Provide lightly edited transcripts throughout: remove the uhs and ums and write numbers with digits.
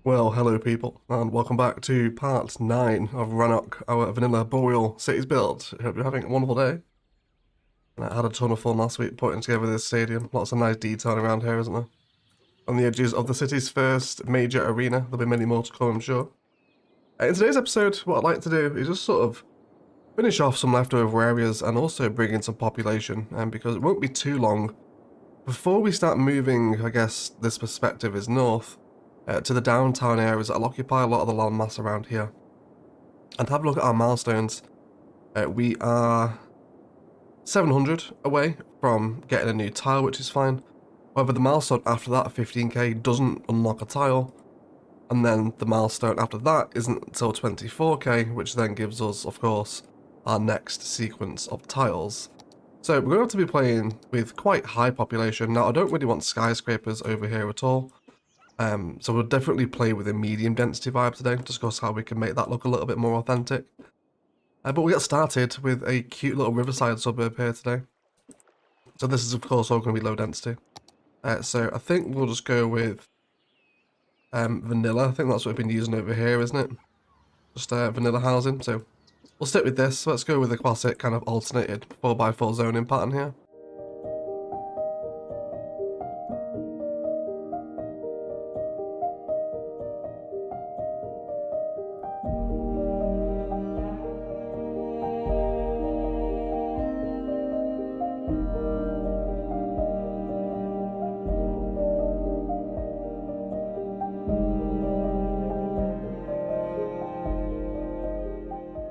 Well, hello people, and welcome back to part 9 of Rannoch, our vanilla Boreal cities build. Hope you're having a wonderful day. And I had a ton of fun last week putting together this stadium. Lots of nice detail around here, isn't there? On the edges of the city's first major arena. There'll be many more to come, I'm sure. In today's episode, what I'd like to do is just sort of finish off some leftover areas and also bring in some population, because it won't be too long before we start moving. I guess this perspective is north. To the downtown areas that'll occupy a lot of the land mass around here. And have a look at our milestones. We are 700 away from getting a new tile, which is fine. However, the milestone after that, 15k, doesn't unlock a tile. And then the milestone after that isn't until 24k, which then gives us, of course, our next sequence of tiles. So we're going to have to be playing with quite high population. Now, I don't really want skyscrapers over here at all. So we'll definitely play with a medium density vibe today, discuss how we can make that look a little bit more authentic. But we get started with a cute little Riverside suburb here today. So this is of course all going to be low density. So I think we'll just go with vanilla. I think that's what we've been using over here, isn't it? Just vanilla housing. So we'll stick with this. So let's go with the classic kind of alternated 4x4 zoning pattern here.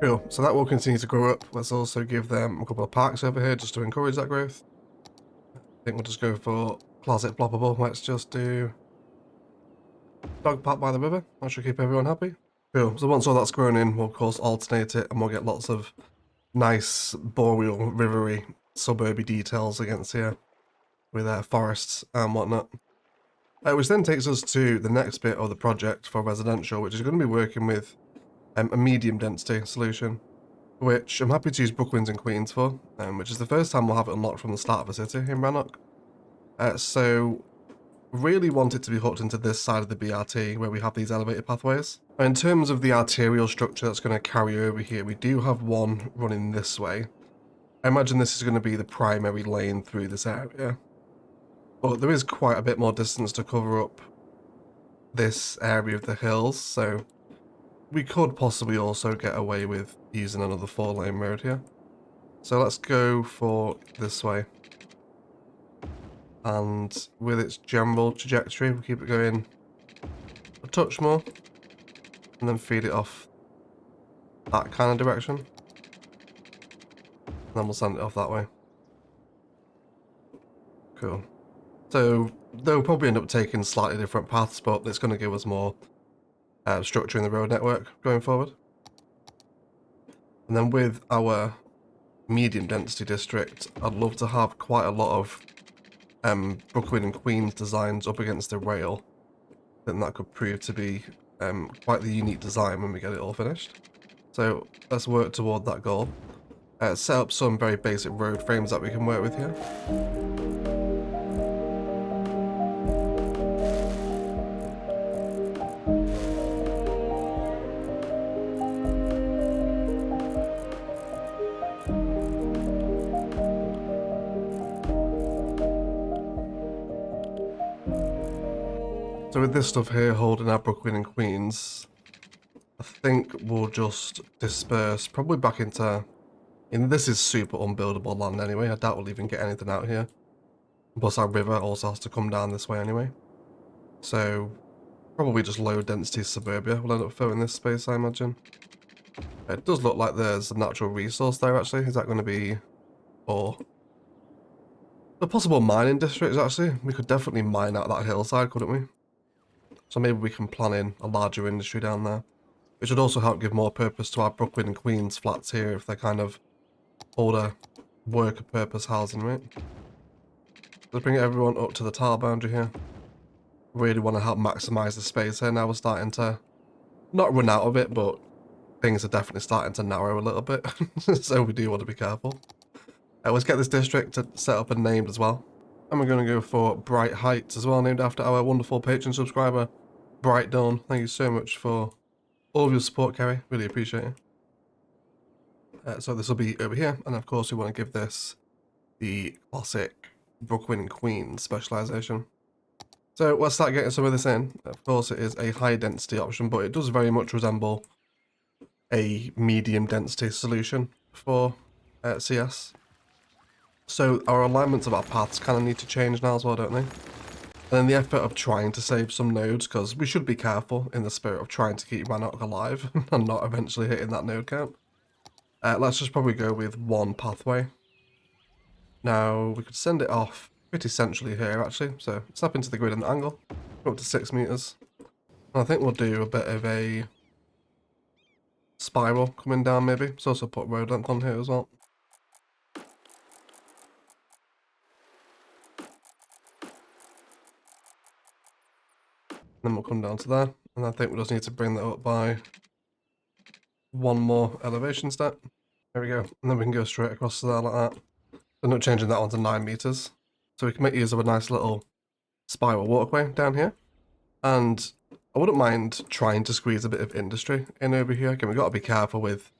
Cool, so that will continue to grow up. Let's also give them a couple of parks over here just to encourage that growth. I think we'll just go for classic ploppable. Let's just do dog park by the river. That should keep everyone happy. Cool, so once all that's grown in, we'll of course alternate it and we'll get lots of nice boreal, rivery, suburby details against here with forests and whatnot. Which then takes us to the next bit of the project for residential, which is going to be working with a medium density solution, which I'm happy to use Brooklyn's and Queens for, which is the first time we'll have it unlocked from the start of the city in Rannoch. So really want it to be hooked into this side of the BRT where we have these elevated pathways. In terms of the arterial structure that's going to carry over here, we do have one running this way. I imagine this is going to be the primary lane through this area, but there is quite a bit more distance to cover up this area of the hills, so we could possibly also get away with using another 4-lane road here. So let's go for this way. And with its general trajectory, we'll keep it going a touch more. And then feed it off that kind of direction. And then we'll send it off that way. Cool. So they'll probably end up taking slightly different paths, but it's going to give us more structure in the road network going forward. And then with our medium density district, I'd love to have quite a lot of Brooklyn and Queens designs up against the rail. I think that could prove to be quite the unique design when we get it all finished. So let's work toward that goal. Set up some very basic road frames that we can work with here. So with this stuff here holding our Brooklyn and Queens, I think we'll just disperse probably back into, and this is super unbuildable land anyway. I doubt we'll even get anything out here. Plus our river also has to come down this way anyway. So probably just low density suburbia will end up filling this space, I imagine. It does look like there's a natural resource there actually. Is that going to be ore? The possible mining districts actually. We could definitely mine out that hillside, couldn't we? So maybe we can plan in a larger industry down there, which would also help give more purpose to our Brooklyn and Queens flats here if they're kind of older worker purpose housing, right? Let's bring everyone up to the tile boundary here. Really want to help maximize the space here. Now we're starting to not run out of it, but things are definitely starting to narrow a little bit. So we do want to be careful. Let's get this district set up and named as well. And we're going to go for Bright Heights as well, named after our wonderful patron subscriber, Bright Dawn, thank you so much for all of your support, Kerry. Really appreciate it. So this will be over here, and of course we want to give this the classic Brooklyn Queen specialization. So let's start getting some of this in. Of course it is a high density option, but it does very much resemble a medium density solution for CS. So our alignments of our paths kind of need to change now as well, don't they? And in the effort of trying to save some nodes, because we should be careful in the spirit of trying to keep Rannoch alive and not eventually hitting that node count. Let's just probably go with one pathway. Now, we could send it off pretty centrally here, actually. So, snap into the grid and the angle. Go up to 6 meters. And I think we'll do a bit of a spiral coming down, maybe. Let's also put road length on here as well. Then we'll come down to there. And I think we just need to bring that up by one more elevation step. There we go. And then we can go straight across to there like that. So not changing that one to 9 meters. So we can make use of a nice little spiral walkway down here. And I wouldn't mind trying to squeeze a bit of industry in over here. Again, we've got to be careful with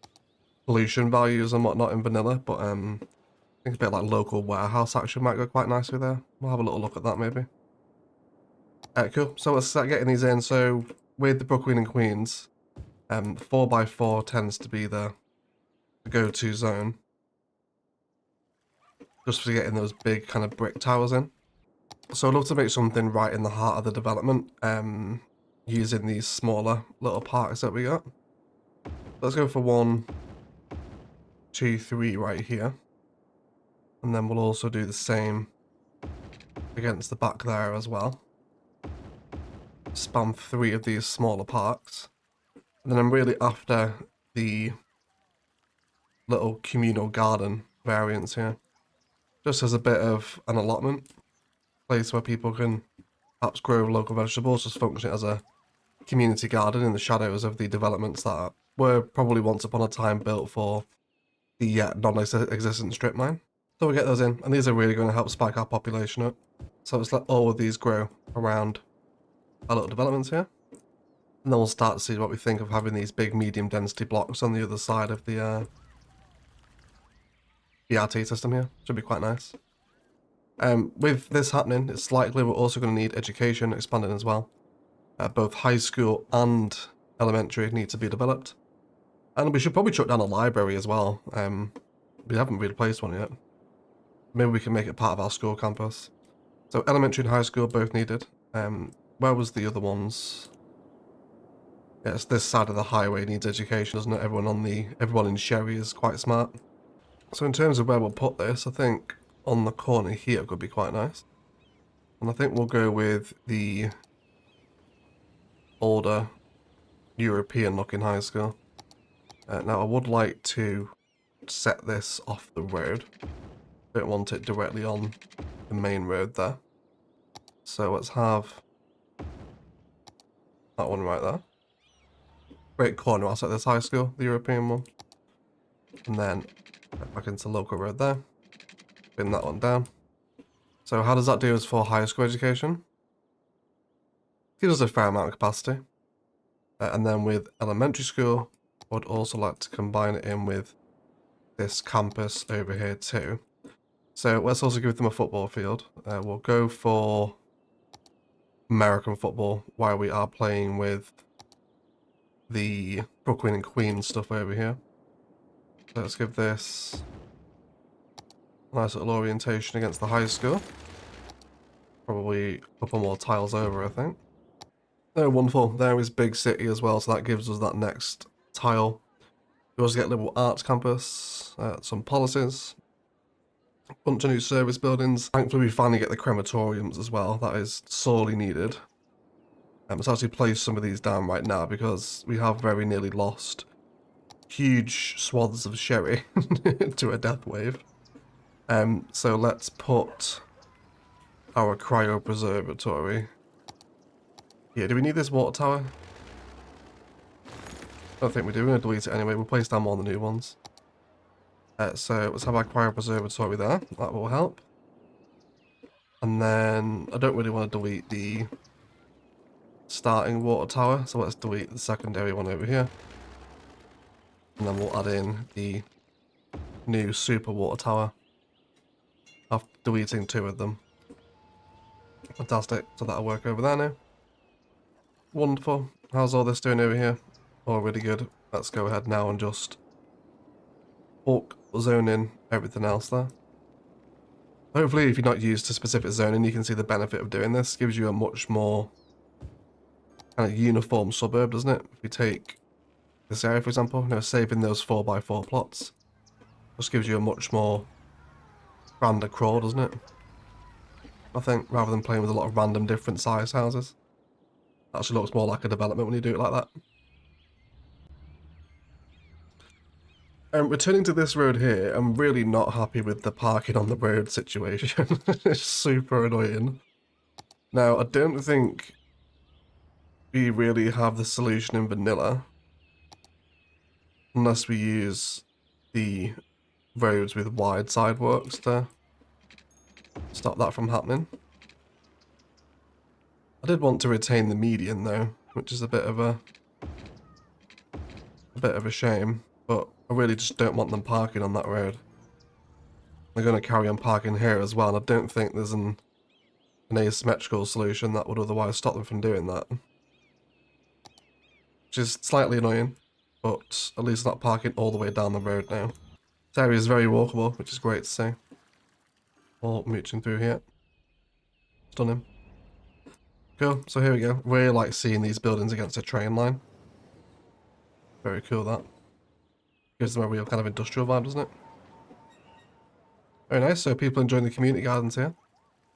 pollution values and whatnot in vanilla, but I think a bit like local warehouse action might go quite nicely there. We'll have a little look at that maybe. Cool. So let's start getting these in. So with the Brooklyn and Queens, 4x4 tends to be the go-to zone. Just for getting those big kind of brick towers in. So I'd love to make something right in the heart of the development, using these smaller little parks that we got. Let's go for 1, 2, 3 right here. And then we'll also do the same against the back there as well. Spam 3 of these smaller parks. And then I'm really after the little communal garden variants here. Just as a bit of an allotment. Place where people can perhaps grow local vegetables, just function as a community garden in the shadows of the developments that were probably once upon a time built for the non-existent strip mine. So we'll get those in, and these are really going to help spike our population up. So let's let all of these grow around our little developments here. And then we'll start to see what we think of having these big medium density blocks on the other side of the BRT system here. Should be quite nice. With this happening, it's likely we're also going to need education expanding as well. Both high school and elementary need to be developed. And we should probably chuck down a library as well. We haven't really placed one yet. Maybe we can make it part of our school campus. So elementary and high school both needed. Where was the other ones? Yes, this side of the highway needs education, doesn't it? Everyone in Sherry is quite smart. So in terms of where we'll put this, I think on the corner here could be quite nice. And I think we'll go with the older European looking high school. Now I would like to set this off the road. Don't want it directly on the main road there. So let's have that one right there. Great corner, I'll set this high school, the European one. And then back into local road there. Pin that one down. So how does that do as for high school education? Gives us a fair amount of capacity. And then with elementary school, I would also like to combine it in with this campus over here too. So let's also give them a football field. We'll go for American football while we are playing with the Brooklyn and Queens stuff over here. So let's give this a nice little orientation against the high school. Probably a couple more tiles over, I think. Oh, wonderful. There is Big City as well, so that gives us that next tile. We also get Liberal Arts Campus, some policies, a bunch of new service buildings. Thankfully, we finally get the crematoriums as well. That is sorely needed. Let's actually place some of these down right now because we have very nearly lost huge swaths of Sherry to a death wave. So let's put our cryo preservatory. Yeah, do we need this water tower? I don't think we do. We're going to delete it anyway. We'll place down more of the new ones. So let's have our cryo preservatory there. That will help. And then I don't really want to delete the starting water tower. So let's delete the secondary one over here. And then we'll add in the new super water tower after deleting 2 of them. Fantastic. So that'll work over there now. Wonderful. How's all this doing over here? Oh, really good. Let's go ahead now and just bulk zone in everything else there. Hopefully, if you're not used to specific zoning, you can see the benefit of doing this. Gives you a much more kind of uniform suburb, doesn't it? If you take this area, for example, you know, saving those 4x4 plots, just gives you a much more grander crawl, doesn't it? I think, rather than playing with a lot of random different size houses. It actually looks more like a development when you do it like that. Returning to this road here, I'm really not happy with the parking on the road situation. It's super annoying. Now, I don't think we really have the solution in vanilla unless we use the roads with wide sidewalks to stop that from happening. I did want to retain the median though, which is a bit of a shame, but I really just don't want them parking on that road. They're going to carry on parking here as well, and I don't think there's an asymmetrical solution that would otherwise stop them from doing that. Which is slightly annoying, but at least not parking all the way down the road now. This area is very walkable, which is great to see. All mooching through here. Stunning. Cool, so here we go. Really like seeing these buildings against a train line. Very cool, that. Gives them a real kind of industrial vibe, doesn't it? Very nice, so people enjoying the community gardens here.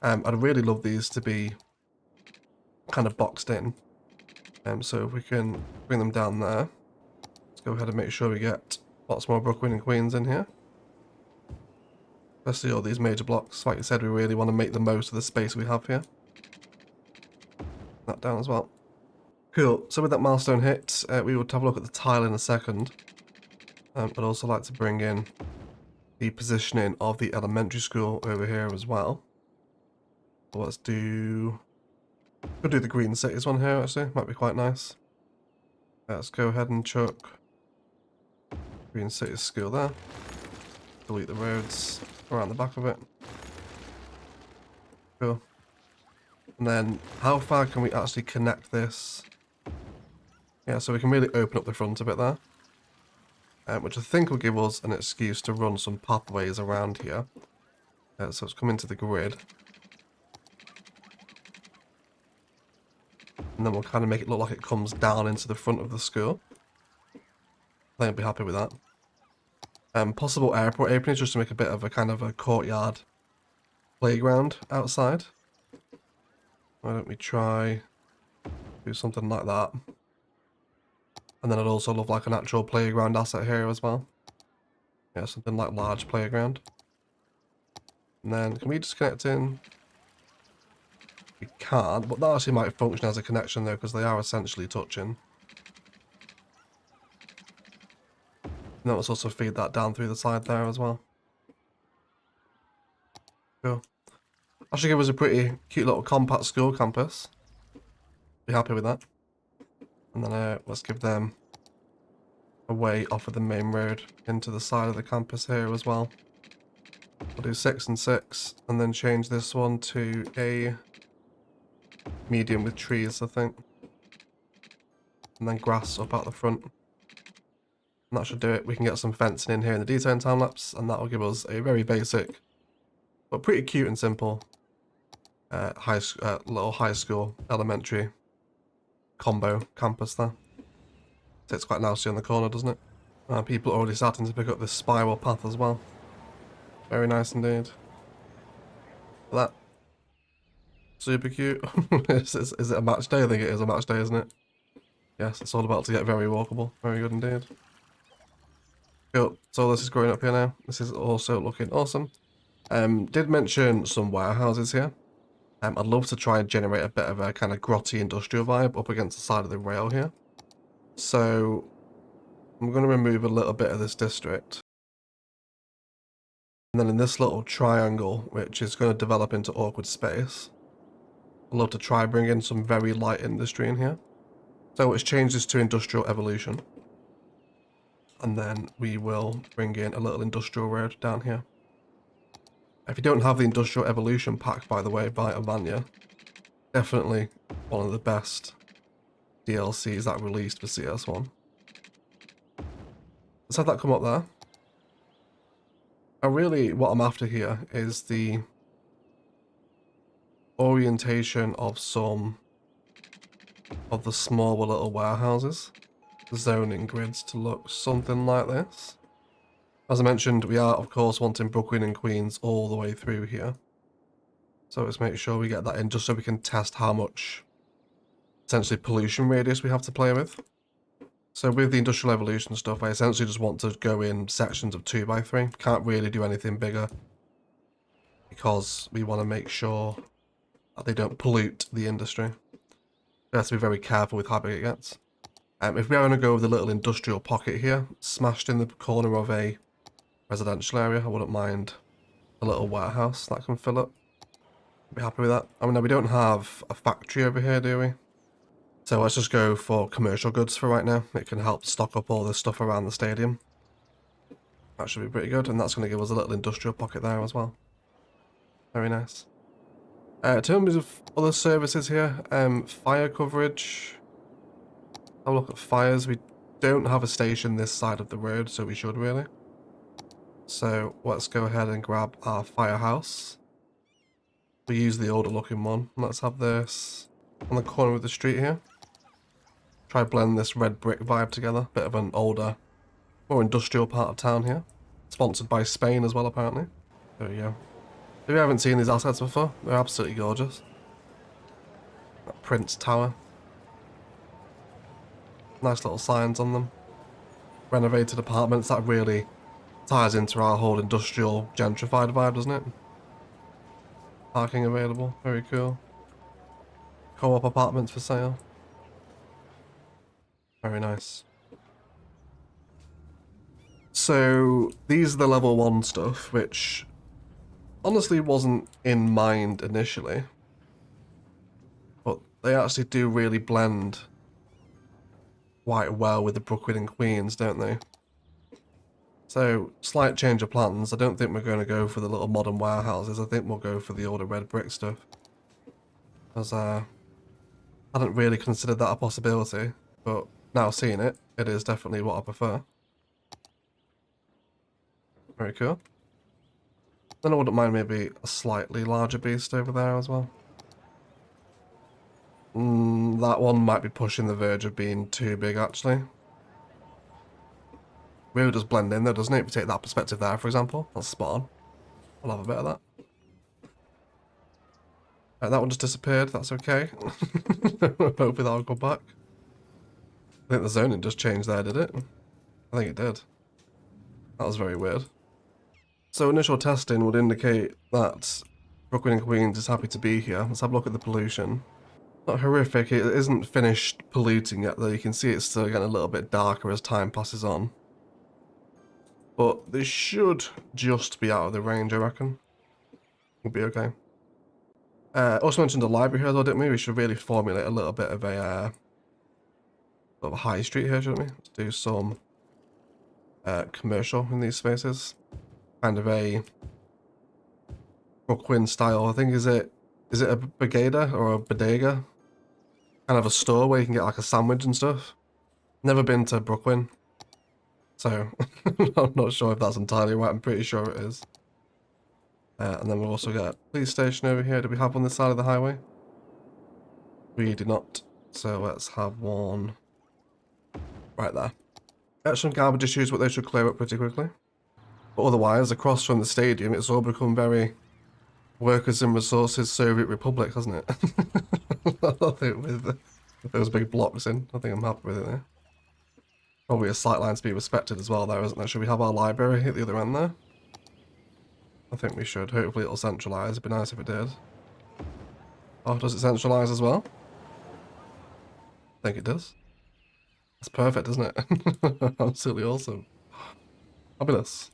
I'd really love these to be kind of boxed in. So if we can bring them down there. Let's go ahead and make sure we get lots more Brooklyn and Queens in here. Especially all these major blocks. Like I said, we really want to make the most of the space we have here. That down as well. Cool, so with that milestone hit, we will have a look at the tile in a second. I'd also like to bring in the positioning of the elementary school over here as well. So let's do... Could do the Green Cities one here actually, might be quite nice. Let's go ahead and chuck Green Cities school there. Delete the roads around the back of it. Cool. And then how far can we actually connect this? Yeah, so we can really open up the front a bit there. Which I think will give us an excuse to run some pathways around here. So let's come into the grid. And then we'll kind of make it look like it comes down into the front of the school. I think I'd be happy with that. Possible airport opening just to make a bit of a kind of a courtyard playground outside. Why don't we try do something like that? And then I'd also love like an actual playground asset here as well. Yeah, something like large playground. And then can we just connect in? We can't, but that actually might function as a connection though, because they are essentially touching. And then let's also feed that down through the side there as well. Cool. That should give us a pretty cute little compact school campus. Be happy with that. And then let's give them a way off of the main road into the side of the campus here as well. We'll do 6 and 6, and then change this one to a medium with trees, I think. And then grass up out the front. And that should do it. We can get some fencing in here in the detailing time lapse, and that will give us a very basic, but pretty cute and simple little high school elementary combo campus there. Sits quite nicely on the corner, doesn't it? People are already starting to pick up this spiral path as well. Very nice indeed. That super cute. Is it a match day? I think it is a match day, isn't it? Yes, it's all about to get very walkable. Very good indeed. Cool. So this is growing up here now. This is also looking awesome. Did mention some warehouses here. I'd love to try and generate a bit of a kind of grotty industrial vibe up against the side of the rail here. So I'm going to remove a little bit of this district. And then in this little triangle, which is going to develop into awkward space, I'd love to try bring in some very light industry in here. So let's change this to industrial evolution. And then we will bring in a little industrial road down here. If you don't have the industrial evolution pack, by the way, by Omania, definitely one of the best DLCs that released for CS1. Let's have that come up there. And really what I'm after here is the orientation of some of the smaller little warehouses, zoning grids to look something like this. As I mentioned, we are of course wanting Brooklyn and Queens all the way through here. So let's make sure we get that in just so we can test how much essentially pollution radius we have to play with. So with the industrial evolution stuff, I essentially just want to go in sections of 2x3. Can't really do anything bigger because we want to make sure that they don't pollute the industry. We have to be very careful with how big it gets. If we are going to go with a little industrial pocket here, smashed in the corner of a residential area, I wouldn't mind a little warehouse that can fill up. Be happy with that. I mean, we don't have a factory over here, do we? So let's just go for commercial goods for right now. It can help stock up all this stuff around the stadium. That should be pretty good, and that's going to give us a little industrial pocket there as well. Very nice. In terms of other services here, fire coverage. Have a look at fires. We don't have a station this side of the road, so we should really. So let's go ahead and grab our firehouse. We use the older looking one. Let's have this on the corner of the street here. Try blend this red brick vibe together. Bit of an older, more industrial part of town here. Sponsored by Spain as well, apparently. There we go. If you haven't seen these assets before, they're absolutely gorgeous. That Prince Tower. Nice little signs on them. Renovated apartments. That really ties into our whole industrial gentrified vibe, doesn't it? Parking available. Very cool. Co-op apartments for sale. Very nice. So these are the level 1 stuff, which honestly wasn't in mind initially. But they actually do really blend quite well with the Brooklyn and Queens, don't they? So, slight change of plans. I don't think we're going to go for the little modern warehouses. I think we'll go for the older red brick stuff. Because I hadn't really considered that a possibility, but now seeing it, it is definitely what I prefer. Very cool. Then I wouldn't mind maybe a slightly larger beast over there as well. That one might be pushing the verge of being too big, actually. Really does blend in though, doesn't it? If you take that perspective there, for example. That's spot on. I'll have a bit of that. Right, that one just disappeared. That's okay. Hopefully that'll come back. I think the zoning just changed there, did it? I think it did. That was very weird. So initial testing would indicate that Brooklyn and Queens is happy to be here. Let's have a look at the pollution. Not horrific, it isn't finished polluting yet though. You can see it's still getting a little bit darker as time passes on. But this should just be out of the range, I reckon. We'll be okay. Also mentioned the library here as well, didn't we? We should really formulate a little bit of a sort of high street here, shouldn't we? Let's do some commercial in these spaces. Kind of a Brooklyn style. I think is it a bodega or a bodega? Kind of a store where you can get like a sandwich and stuff. Never been to Brooklyn, so I'm not sure if that's entirely right. I'm pretty sure it is. And then we'll also get a police station over here. Do we have one this side of the highway? We do not. So let's have one right there. Got some garbage issues, but they should clear up pretty quickly. But otherwise, across from the stadium, it's all become very workers and resources Soviet Republic, hasn't it? I think with those big blocks in, I think I'm happy with it there. Probably a sightline to be respected as well there, isn't there? Should we have our library at the other end there? I think we should. Hopefully it'll centralise. It'd be nice if it did. Oh, does it centralise as well? I think it does. That's perfect, isn't it? Absolutely awesome. Fabulous.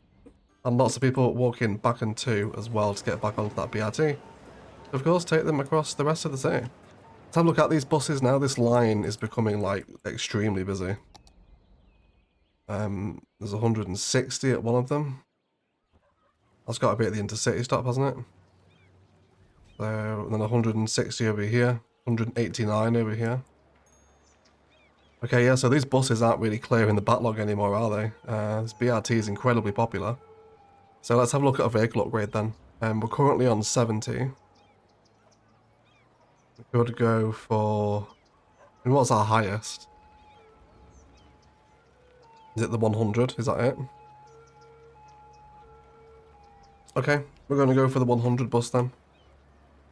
And lots of people walking back and to as well to get back onto that BRT. Of course, take them across the rest of the city. Let's have a look at these buses now. This line is becoming like extremely busy. There's 160 at one of them. That's got to be at the intercity stop, hasn't it? So then 160 over here, 189 over here. Okay, yeah, so these buses aren't really clearing the backlog anymore, are they? This BRT is incredibly popular. So let's have a look at a vehicle upgrade then. We're currently on 70. We could go for... And what's our highest? Is it the 100? Is that it? Okay, we're going to go for the 100 bus then.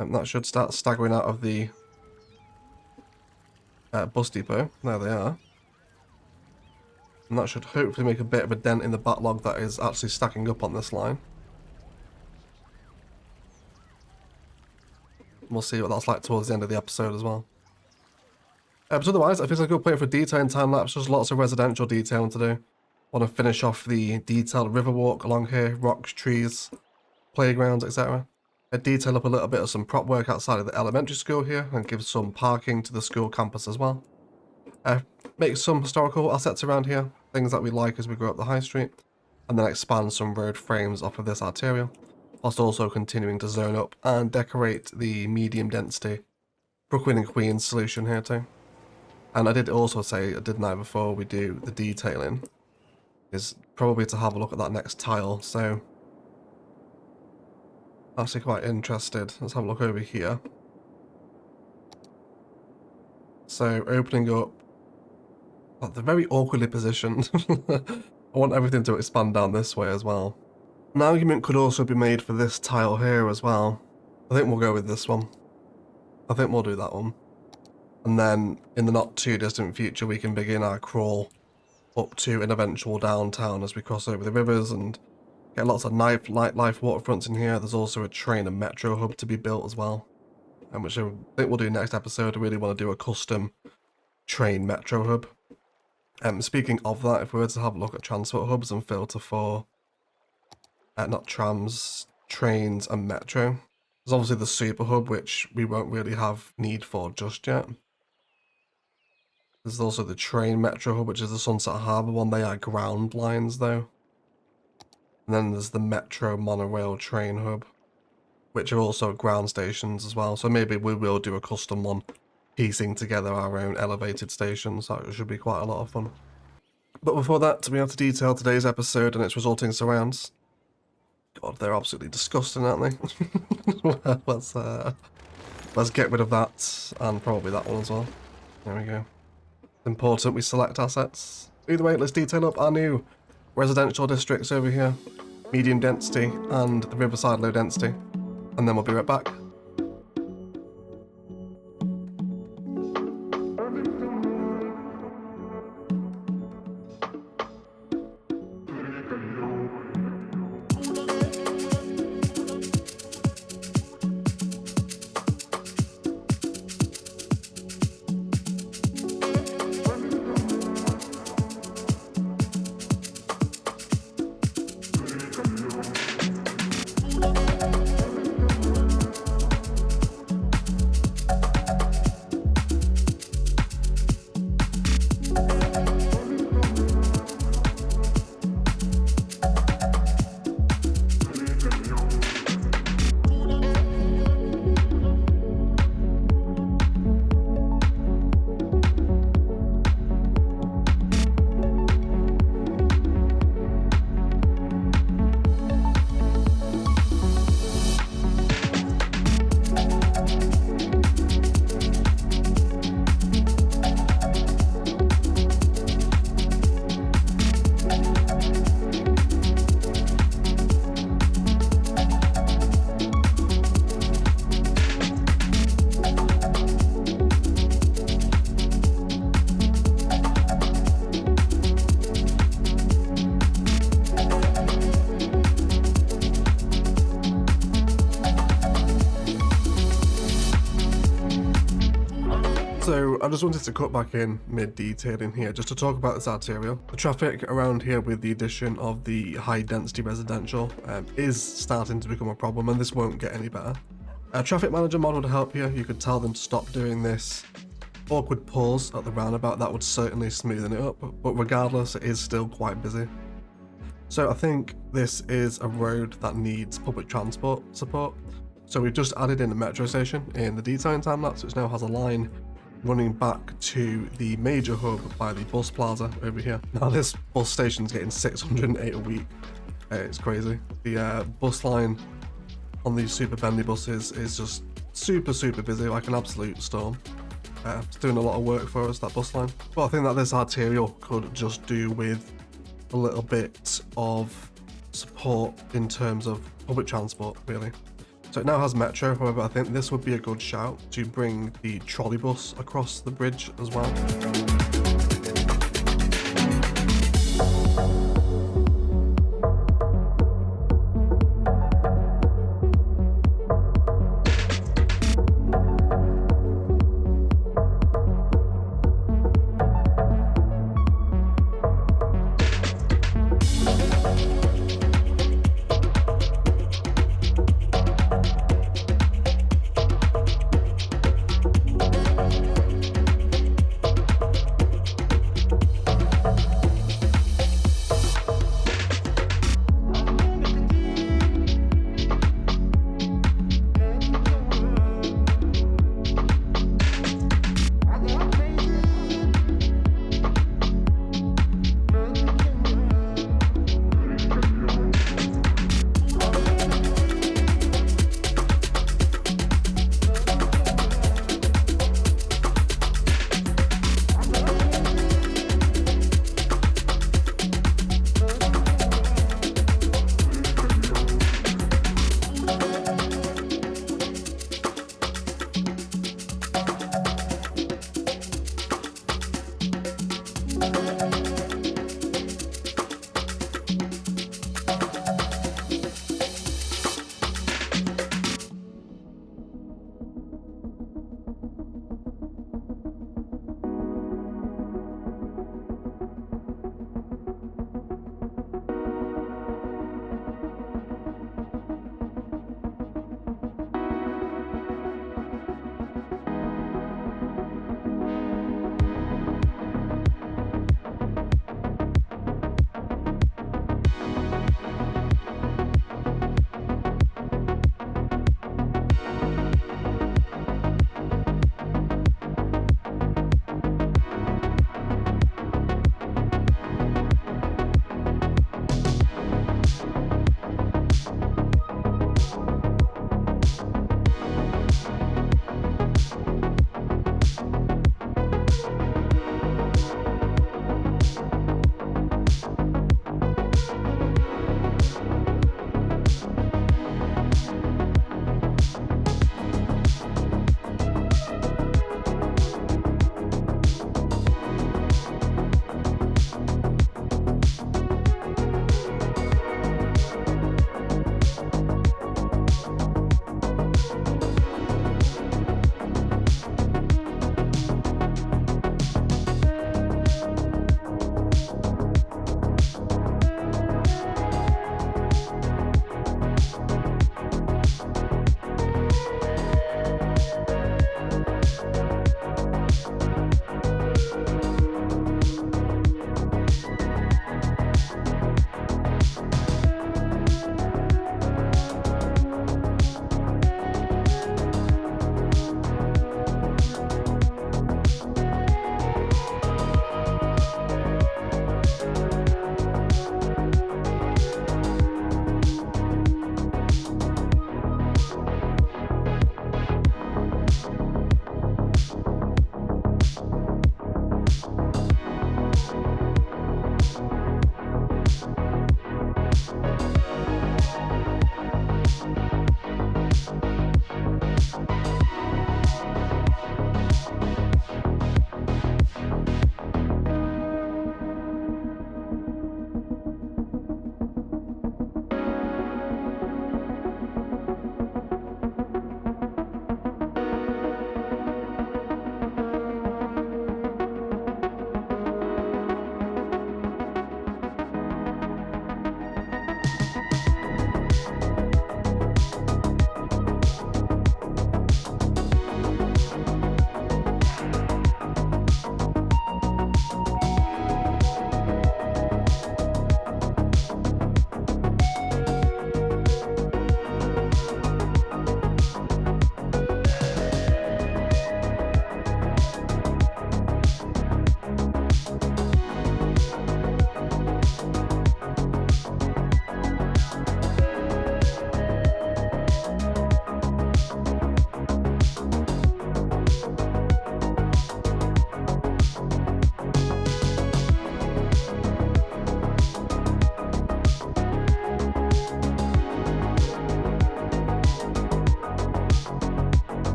And that should start staggering out of the bus depot. There they are. And that should hopefully make a bit of a dent in the backlog that is actually stacking up on this line. We'll see what that's like towards the end of the episode as well. But otherwise, I think it's a good point for detailing time-lapse. Just lots of residential detailing to do. Want to finish off the detailed river walk along here, rocks, trees, playgrounds, etc. Detail up a little bit of some prop work outside of the elementary school here and give some parking to the school campus as well. Make some historical assets around here, things that we like as we grow up the high street, and then expand some road frames off of this arterial, whilst also continuing to zone up and decorate the medium density Brooklyn and Queens solution here too. And I did also say, didn't I, before we do the detailing, is probably to have a look at that next tile. So actually quite interested. Let's have a look over here. So opening up, oh, they're very awkwardly positioned. I want everything to expand down this way as well. An argument could also be made for this tile here as well. I think we'll go with this one. I think we'll do that one. And then in the not too distant future, we can begin our crawl up to an eventual downtown as we cross over the rivers and get lots of nightlife waterfronts in here. There's also a train and metro hub to be built as well, and which I think we'll do next episode. I really want to do a custom train metro hub. Speaking of that, if we were to have a look at transport hubs and filter for not trams, trains and metro, there's obviously the super hub, which we won't really have need for just yet. There's also the train metro hub, which is the Sunset Harbour one. They are ground lines though. And then there's the metro monorail train hub, which are also ground stations as well. So maybe we will do a custom one, piecing together our own elevated stations. That should be quite a lot of fun. But before that, we have to detail today's episode and its resulting surrounds. God, they're absolutely disgusting, aren't they? Let's get rid of that, and probably that one as well. There we go. It's important we select assets. Either way, let's detail up our new residential districts over here. Medium density and the Riverside low density. And then we'll be right back. So I just wanted to cut back in mid-detailing here just to talk about this arterial. The traffic around here with the addition of the high-density residential is starting to become a problem, and this won't get any better. A traffic manager mod would help you. You could tell them to stop doing this awkward pause at the roundabout. That would certainly smoothen it up, but regardless, it is still quite busy. So I think this is a road that needs public transport support. So we've just added in a metro station in the detailing time-lapse, which now has a line running back to the major hub by the bus plaza over here. Now this bus station's getting 608 a week. It's crazy. The bus line on these super bendy buses is just super busy, like an absolute storm. It's doing a lot of work for us, that bus line. But I think that this arterial could just do with a little bit of support in terms of public transport, really. So it now has metro, however, I think this would be a good shout to bring the trolleybus across the bridge as well.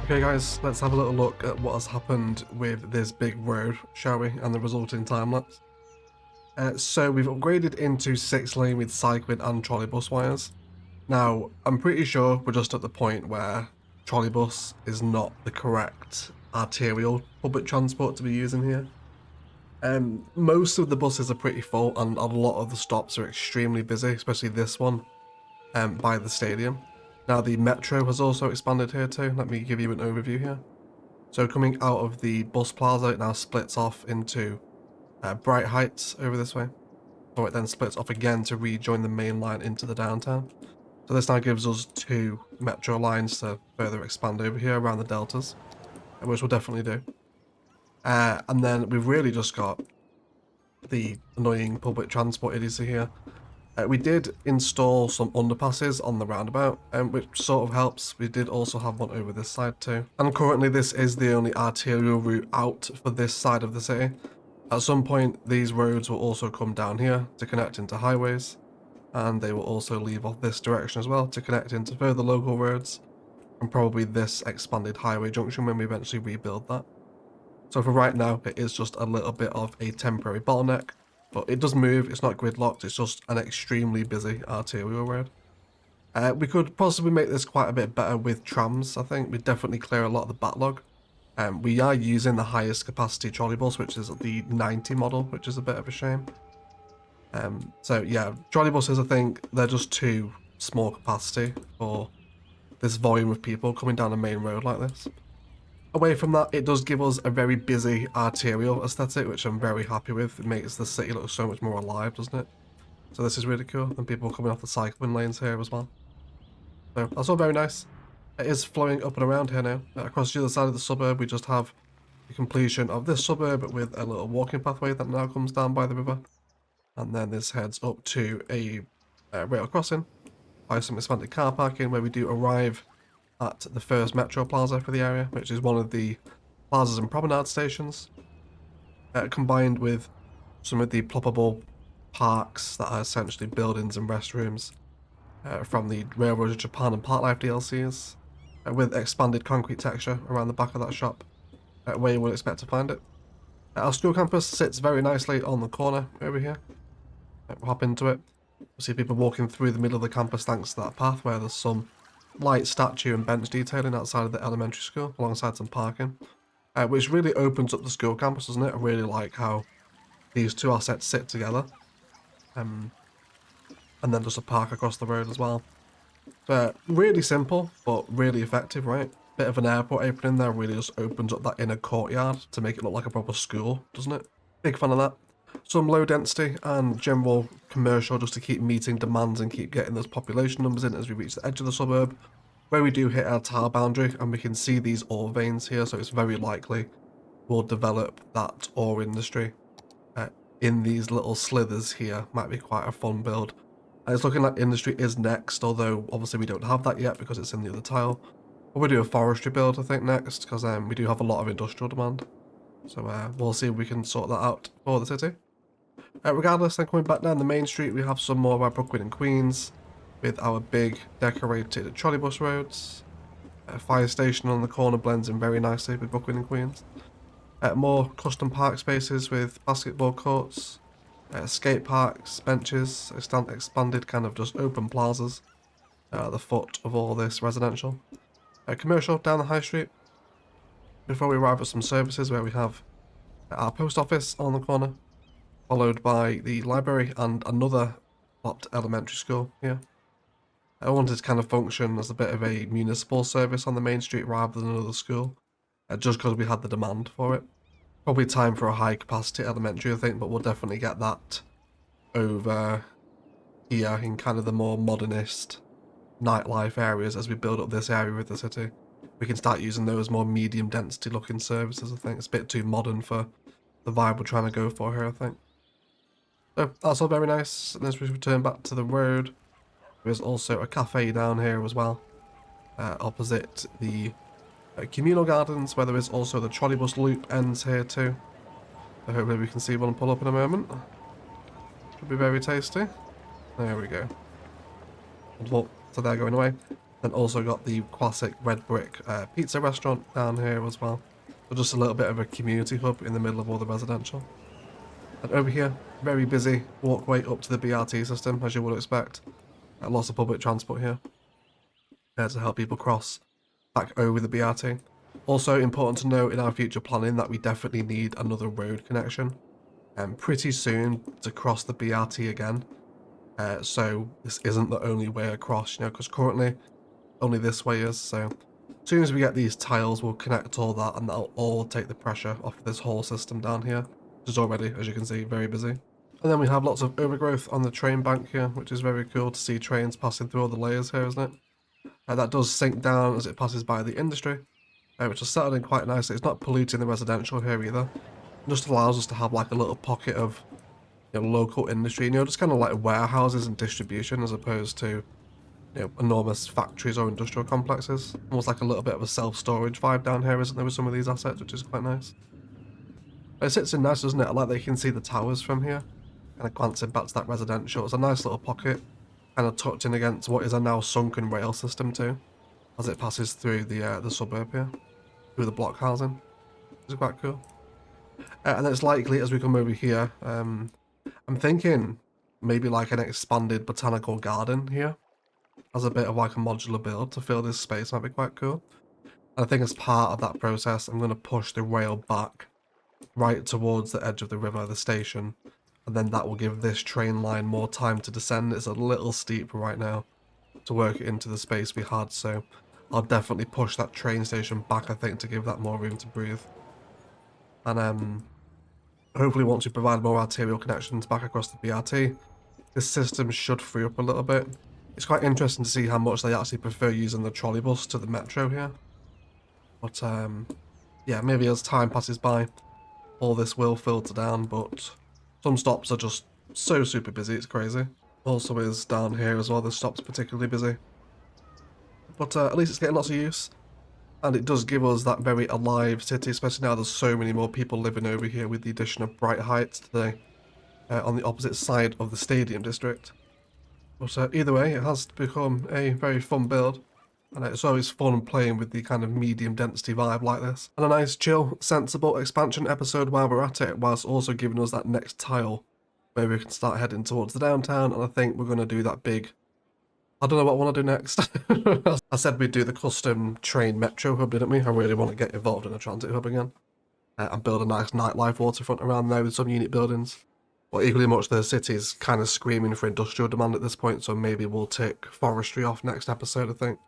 Okay guys, let's have a little look at what has happened with this big road, shall we, and the resulting time-lapse. So we've upgraded into 6-lane with cycling and trolleybus wires. Now, I'm pretty sure we're just at the point where trolleybus is not the correct arterial public transport to be using here. Most of the buses are pretty full and a lot of the stops are extremely busy, especially this one by the stadium. Now the metro has also expanded here too. Let me give you an overview here. So coming out of the bus plaza, it now splits off into Bright Heights over this way. So it then splits off again to rejoin the main line into the downtown. So this now gives us 2 metro lines to further expand over here around the deltas, which we'll definitely do. And then we've really just got the annoying public transport idiocy here. We did install some underpasses on the roundabout, which sort of helps. We did also have one over this side too. And currently this is the only arterial route out for this side of the city. At some point these roads will also come down here to connect into highways, and they will also leave off this direction as well to connect into further local roads, and probably this expanded highway junction when we eventually rebuild that. So for right now, it is just a little bit of a temporary bottleneck. But it does move, it's not gridlocked, it's just an extremely busy arterial road. We could possibly make this quite a bit better with trams, I think. We'd definitely clear a lot of the backlog. We are using the highest capacity trolleybus, which is the 90 model, which is a bit of a shame. So yeah, trolleybuses, I think, they're just too small capacity for this volume of people coming down a main road like this. Away from that, it does give us a very busy arterial aesthetic, which I'm very happy with. It makes the city look so much more alive, doesn't it? So this is really cool, and people coming off the cycling lanes here as well. So that's all very nice. It is flowing up and around here now. Across the other side of the suburb, we just have the completion of this suburb with a little walking pathway that now comes down by the river. And then this heads up to a rail crossing by some expanded car parking, where we do arrive at the first metro plaza for the area, which is one of the plazas and promenade stations, combined with some of the ploppable parks that are essentially buildings and restrooms from the Railroad of Japan and Parklife DLCs, with expanded concrete texture around the back of that shop, where you would expect to find it. Our school campus sits very nicely on the corner over here. We'll hop into it. We'll see people walking through the middle of the campus thanks to that path, where there's some light statue and bench detailing outside of the elementary school alongside some parking, which really opens up the school campus, doesn't it? I really like how these two assets sit together, and then just a park across the road as well. But really simple, but really effective, right? Bit of an airport apron in there really just opens up that inner courtyard to make it look like a proper school, doesn't it? Big fan of that. Some low density and general commercial just to keep meeting demands and keep getting those population numbers in as we reach the edge of the suburb, where we do hit our tile boundary, and we can see these ore veins here, so it's very likely we'll develop that ore industry in these little slithers here. Might be quite a fun build. And it's looking like industry is next, although obviously we don't have that yet because it's in the other tile. But we'll do a forestry build, I think, next, because we do have a lot of industrial demand. So we'll see if we can sort that out for the city. Regardless, then coming back down the main street, we have some more of our Brooklyn and Queens with our big decorated trolleybus roads. A fire station on the corner blends in very nicely with Brooklyn and Queens. More custom park spaces with basketball courts, skate parks, benches, expanded kind of just open plazas at the foot of all this residential. Commercial down the high street. Before we arrive at some services where we have our post office on the corner, followed by the library and another plopped elementary school here. I wanted to kind of function as a bit of a municipal service on the main street rather than another school, just because we had the demand for it. Probably time for a high capacity elementary, I think, but we'll definitely get that over here in kind of the more modernist nightlife areas as we build up this area with the city. We can start using those more medium density looking services, I think. It's a bit too modern for the vibe we're trying to go for here, I think. So that's all very nice. And as we return back to the road, there's also a cafe down here as well, opposite the communal gardens, where there is also the trolleybus loop ends here too. So hopefully we can see one pull up in a moment. Should be very tasty. There we go. So they're going away. And also got the classic red brick pizza restaurant down here as well. So just a little bit of a community hub in the middle of all the residential. And over here, very busy walkway up to the BRT system, as you would expect. Lots of public transport here to help people cross back over the BRT. Also important to note in our future planning that we definitely need another road connection pretty soon to cross the BRT again. So this isn't the only way across, you know, because currently only this way is. So as soon as we get these tiles, we'll connect all that, and that'll all take the pressure off this whole system down here, which is already, as you can see, very busy. And then we have lots of overgrowth on the train bank here, which is very cool to see trains passing through all the layers here, isn't it? That does sink down as it passes by the industry, which is settled in quite nicely. It's not polluting the residential here either. It just allows us to have like a little pocket of, you know, local industry, you know, just kind of like warehouses and distribution as opposed to, you know, enormous factories or industrial complexes. Almost like a little bit of a self-storage vibe down here, isn't there, with some of these assets, which is quite nice. It sits in nice, doesn't it? I like that you can see the towers from here, kind of glancing back to that residential. It's a nice little pocket, kind of tucked in against what is a now sunken rail system too, as it passes through the suburb here, through the block housing, which is quite cool. And it's likely, as we come over here, I'm thinking maybe like an expanded botanical garden here, as a bit of like a modular build to fill this space might be quite cool. And I think as part of that process, I'm going to push the rail back right towards the edge of the river, the station, and then that will give this train line more time to descend. It's a little steep right now to work it into the space we had, so I'll definitely push that train station back, I think, to give that more room to breathe. And hopefully once we provide more arterial connections back across the BRT, this system should free up a little bit. It's quite interesting to see how much they actually prefer using the trolleybus to the metro here. But yeah, maybe as time passes by, all this will filter down, but some stops are just so super busy, it's crazy. Also is down here as well, this stop's particularly busy. But at least it's getting lots of use. And it does give us that very alive city, especially now there's so many more people living over here with the addition of Bright Heights today on the opposite side of the stadium district. But either way, it has become a very fun build, and it's always fun playing with the kind of medium density vibe like this. And a nice chill, sensible expansion episode while we're at it, whilst also giving us that next tile where we can start heading towards the downtown, and I think we're going to do that big... I don't know what I want to do next. I said we'd do the custom train metro hub, didn't we? I really want to get involved in a transit hub again. And build a nice nightlife waterfront around there with some unit buildings. But equally much, the city's kind of screaming for industrial demand at this point, so maybe we'll take forestry off next episode, I think.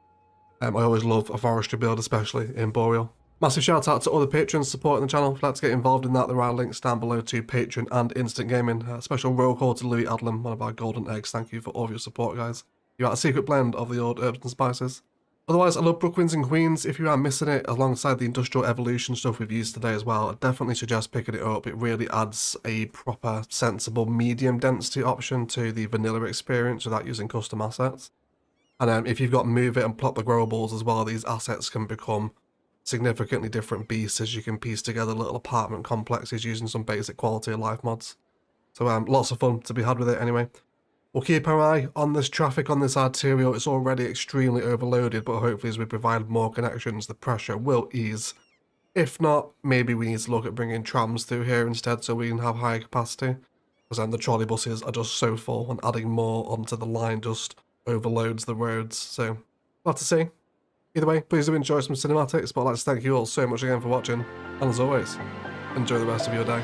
I always love a forestry build, especially in Boreal. Massive shout out to all the patrons supporting the channel. Let's get involved in that. There are links down below to Patreon and Instant Gaming. Special roll call to Louis Adlam, one of our golden eggs. Thank you for all of your support, guys. You are a secret blend of the old herbs and spices. Otherwise, I love Brooklyn's and Queens. If you are missing it, alongside the industrial evolution stuff we've used today as well, I definitely suggest picking it up. It really adds a proper, sensible, medium density option to the vanilla experience without using custom assets. And if you've got Move It and Plot the Growables as well, these assets can become significantly different beasts as you can piece together little apartment complexes using some basic quality of life mods. So lots of fun to be had with it anyway. We'll keep our eye on this traffic on this arterial. It's already extremely overloaded, but hopefully as we provide more connections, the pressure will ease. If not, maybe we need to look at bringing trams through here instead so we can have higher capacity. Because then the trolley buses are just so full, and adding more onto the line just overloads the roads. So, we'll have to see. Either way, please do enjoy some cinematics, but I'd like to thank you all so much again for watching. And as always, enjoy the rest of your day.